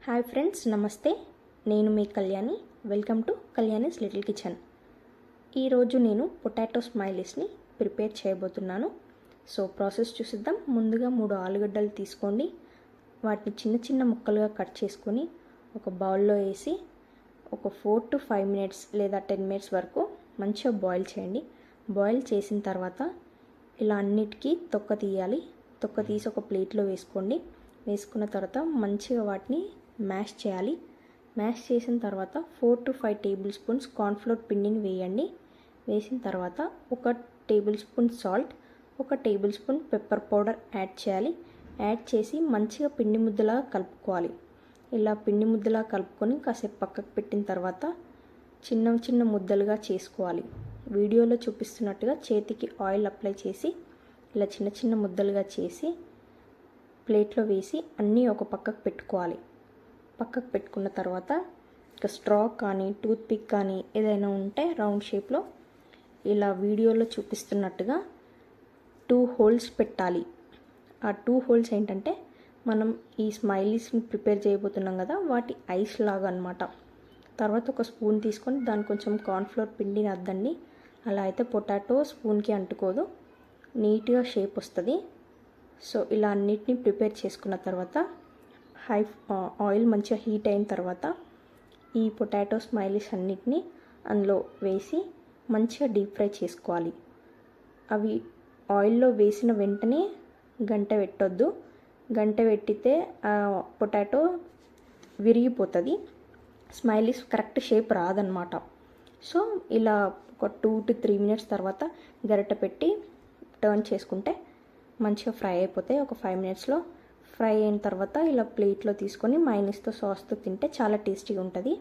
Hi friends, నమస్తే. నేను మీ Kalyani. Welcome to Kalyani's little kitchen. ఈరోజు నేను పొటాటో స్మైలీస్ని ప్రిపేర్ చేయబోతున్నాను. సో ప్రాసెస్ చూసిద్దాం. ముందుగా 3 ఆలుగడ్డలు తీసుకోండి. వాటిని చిన్న చిన్న ముక్కలుగా కట్ చేసుకొని ఒక బౌల్లో వేసి ఒక 4 to 5 మినిట్స్ లేదా 10 మినిట్స్ వరకు మంచిగా బాయిల్ చేయండి. బాయిల్ చేసిన తర్వాత ఇలా అన్నిటికీ తొక్క తీయాలి. తొక్క తీసి ఒక ప్లేట్లో వేసుకోండి. వేసుకున్న తర్వాత మంచిగా వాటిని మ్యాష్ చేయాలి. మ్యాష్ చేసిన తర్వాత 4 to 5 టేబుల్ స్పూన్స్ కార్న్ఫ్లోర్ పిండిని వేయండి. వేసిన తర్వాత 1 table spoon salt, 1 table spoon pepper powder add చేయాలి. యాడ్ చేసి మంచిగా పిండి ముద్దలా కలుపుకోవాలి. ఇలా పిండి ముద్దలా కలుపుకొని కాసేపు పక్కకు పెట్టిన తర్వాత చిన్న చిన్న ముద్దలుగా చేసుకోవాలి. వీడియోలో చూపిస్తున్నట్టుగా చేతికి ఆయిల్ అప్లై చేసి ఇలా చిన్న చిన్న ముద్దలుగా చేసి ప్లేట్లో వేసి అన్నీ ఒక పక్కకు పెట్టుకోవాలి. పక్కకు పెట్టుకున్న తర్వాత ఇక స్ట్రా కానీ టూత్ పిక్ కానీ ఏదైనా ఉంటే రౌండ్ షేప్లో ఇలా వీడియోలో చూపిస్తున్నట్టుగా 2 హోల్స్ పెట్టాలి. ఆ 2 హోల్స్ ఏంటంటే మనం ఈ స్మైలీస్ని ప్రిపేర్ చేయబోతున్నాం కదా, వాటి ఐస్ లాగా అనమాట. తర్వాత ఒక స్పూన్ తీసుకొని దాన్ని కొంచెం కార్న్ఫ్లోర్ పిండిని అద్దండి. అలా అయితే పొటాటో స్పూన్కి అంటుకోదు, నీట్గా షేప్ వస్తుంది. సో ఇలా అన్నిటిని ప్రిపేర్ చేసుకున్న తర్వాత ఆయిల్ మంచిగా హీట్ అయిన తర్వాత ఈ పొటాటో స్మైలీస్ అన్నిటిని అందులో వేసి మంచిగా డీప్ ఫ్రై చేసుకోవాలి. అవి ఆయిల్లో వేసిన వెంటనే గంట పెట్టొద్దు. గంట పెట్టితే పొటాటో విరిగిపోతుంది, స్మైలీస్ కరెక్ట్ షేప్ రాదనమాట. సో ఇలా ఒక 2 to 3 మినిట్స్ తర్వాత గరిటె పెట్టి టర్న్ చేసుకుంటే మంచిగా ఫ్రై అయిపోతాయి. ఒక 5 మినిట్స్లో ఫ్రై అయిన తర్వాత ఇలా ప్లేట్లో తీసుకొని మైనస్తో సాస్తో తింటే చాలా టేస్టీగా ఉంటుంది.